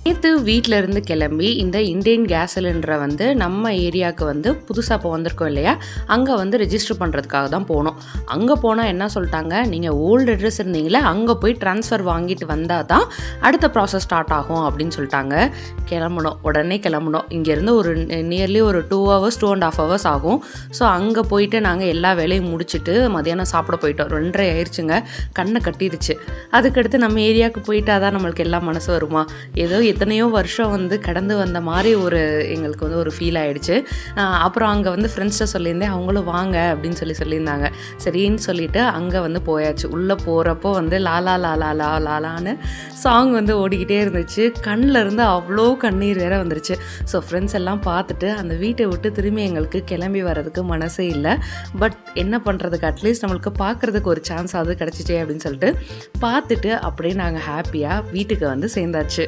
நேற்று வீட்டில் இருந்து கிளம்பி இந்த இண்டேன் கேஸ் சிலிண்டரை வந்து நம்ம ஏரியாவுக்கு வந்து புதுசாக இப்போ வந்திருக்கோம் இல்லையா, அங்கே வந்து ரெஜிஸ்டர் பண்ணுறதுக்காக தான் போனோம். அங்கே போனால் என்ன சொல்லிட்டாங்க, நீங்கள் ஓல்டு அட்ரஸ் இருந்தீங்களே அங்கே போய் ட்ரான்ஸ்ஃபர் வாங்கிட்டு வந்தால் தான் அடுத்த ப்ராசஸ் ஸ்டார்ட் ஆகும் அப்படின்னு சொல்லிட்டாங்க. உடனே கிளம்பணும். இங்கேருந்து ஒரு நியர்லி ஒரு 2 hours 2.5 hours ஆகும். ஸோ அங்கே போயிட்டு நாங்கள் எல்லா வேலையும் முடிச்சுட்டு மதியானம் சாப்பிட போயிட்டோம். 2:30 ஆயிடுச்சுங்க. கண்ணை கட்டிடுச்சு. அதுக்கடுத்து நம்ம ஏரியாவுக்கு போயிட்டா தான் நம்மளுக்கு எல்லாம் மனசு வருமா, ஏதோ எத்தனையோ வருஷம் வந்து கடந்து வந்த மாதிரி எங்களுக்கு வந்து ஒரு ஃபீல் ஆகிடுச்சு. அப்புறம் அங்கே வந்து ஃப்ரெண்ட்ஸ்கிட்ட சொல்லியிருந்தேன், அவங்களும் வாங்க அப்படின்னு சொல்லியிருந்தாங்க. சரின்னு சொல்லிவிட்டு அங்கே வந்து போயாச்சு. உள்ளே போகிறப்போ வந்து லாலா லாலா லா லாலான்னு சாங் வந்து ஓடிக்கிட்டே இருந்துச்சு. கண்ணில் இருந்து அவ்வளோ கண்ணீர் வேற வந்துருச்சு. ஸோ ஃப்ரெண்ட்ஸ் எல்லாம் பார்த்துட்டு அந்த வீட்டை விட்டு திரும்பி எங்களுக்கு கிளம்பி வர்றதுக்கு மனசே இல்லை. பட் என்ன பண்ணுறதுக்கு, அட்லீஸ்ட் நம்மளுக்கு பார்க்குறதுக்கு ஒரு சான்ஸ் ஆகுது கிடச்சிச்சே அப்படின்னு சொல்லிட்டு பார்த்துட்டு அப்படியே நாங்கள் ஹாப்பியாக வீட்டுக்கு வந்து சேர்ந்தாச்சு.